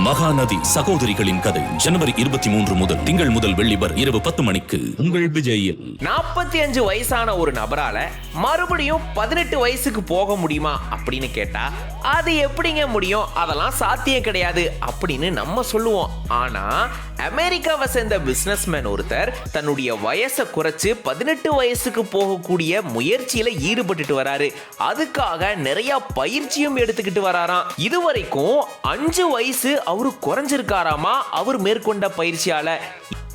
மகாநதி சகோதரிகளின் கதை ஜனவரி 23 முதல் திங்கள் முதல் வெள்ளி வரை இரவு 10 மணிக்கு உங்கள் விஜயில். 45 வயசான ஒரு நபரால மறுபடியும் 18 வயசுக்கு போக முடியுமா அப்படின்னு கேட்டா அது எப்படிங்க முடியும், அதெல்லாம் சாத்தியம் கிடையாது அப்படின்னு நம்ம சொல்லுவோம். ஆனா அமெரிக்காவை சேர்ந்த பிசினஸ்மேன் ஒருத்தர் தன்னுடைய வயசை குறைச்சு 18 வயசுக்கு போகக்கூடிய முயற்சியில ஈடுபட்டுட்டு வராரு. அதுக்காக நிறைய பயிற்சியும் எடுத்துக்கிட்டு வராராம். இதுவரைக்கும் 5 வயசு அவரு குறைஞ்சிருக்காராமா அவர் மேற்கொண்ட பயிற்சியால.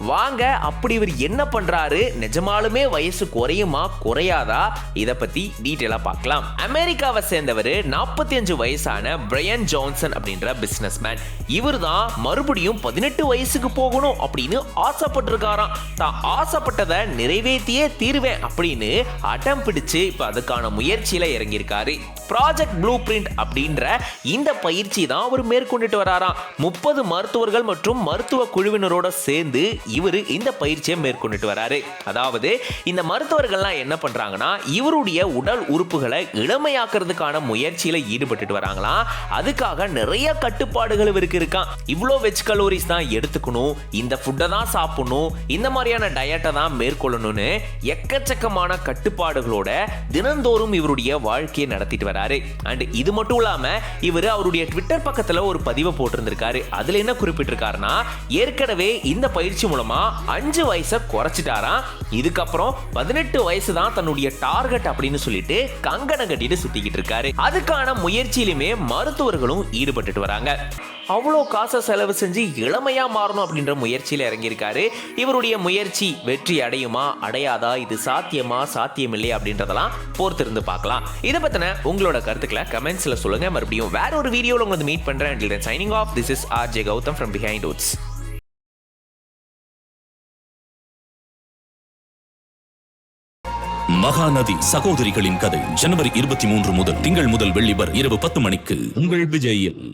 வாங்க அப்படி இவர் என்ன பண்றாரு, நிஜமாலுமே வயசு குறையுமா குறையாதா, இத பத்தி டீடைலா பார்க்கலாம். அமெரிக்காவை சேர்ந்தவர் 45 வயசான பிரையன் ஜான்சன் அப்படின்ற பிசினஸ்மேன். இவர் தான் மறுபடியும் 18 வயசுக்கு போகணும் அப்படின்னு ஆசைப்பட்டிருக்காராம். தான் ஆசைப்பட்டதை நிறைவேற்றியே தீருவேன் அப்படின்னு அடம் பிடிச்சு இப்ப அதுக்கான முயற்சியில இறங்கியிருக்காரு. ப்ராஜெக்ட் ப்ளூ பிரிண்ட் அப்படின்ற இந்த பயிற்சி தான் அவர் மேற்கொண்டுட்டு வராராம். 30 மருத்துவர்கள் மற்றும் மருத்துவ குழுவினரோட சேர்ந்து இவர் இந்த பயிற்சியை மேற்கொண்டுட்டு வராரு. அதாவது இந்த மருத்துவர்கள்லாம் என்ன பண்றாங்கன்னா, இவருடைய உடல் உறுப்புகளை இளமையாக்குறதுக்கான முயற்சியில ஈடுபட்டுட்டு வராங்களாம். அதுக்காக நிறைய கட்டுப்பாடுகள் இவருக்கு இருக்கான். இவ்வளோ வெஜ் கலோரிஸ் தான் எடுத்துக்கணும், இந்த ஃபுட்டை தான் சாப்பிடணும், இந்த மாதிரியான டயட்டை தான் மேற்கொள்ளணும்னு எக்கச்சக்கமான கட்டுப்பாடுகளோட தினந்தோறும் இவருடைய வாழ்க்கையை நடத்திட்டு வராரு. அண்ட் இது மட்டும் இல்லாம இவர் அவருடைய ட்விட்டர் பக்கத்துல ஒரு பதிவை போட்டிருந்திருக்காரு. அதுல என்ன குறிப்பிட்டிருக்காருன்னா, ஏற்கனவே இந்த பயிற்சி மூலமா 5 வயசை குறைச்சிட்டாராம். இதுக்கப்புறம் 18 வயசு தான் தன்னுடைய டார்கெட் அப்படின்னு சொல்லிட்டு கங்கணம் கட்டிட்டு சுத்திக்கிட்டு இருக்காரு. அதுக்கான முயற்சியிலுமே மருத்துவர்களும் ஈடுபட்டுட்டு வராங்க. அவ்வளோ காசை செலவு செஞ்சு இளமையா மாறணும் அப்படின்ற முயற்சியில இறங்கியிருக்காரு. இவருடைய முயற்சி வெற்றி அடையுமா அடையாதா, இது சாத்தியமா சாத்தியம் இல்லையா அப்படின்றதெல்லாம் பொறுத்திருந்து பார்க்கலாம். இதை பத்தின உங்களோட கருத்துக்களை கமெண்ட்ஸ்ல சொல்லுங்க. மறுபடியும் வேற ஒரு வீடியோல உங்களை மீட் பண்றேன். Until then, signing off. This is RJ Gautam from Behind Woods. Mahanadi சகோதரிகளின் கதை ஜனவரி 23 முதல் திங்கள் முதல் வெள்ளி வரை இரவு 10 மணிக்கு உங்கள் விஜயில்.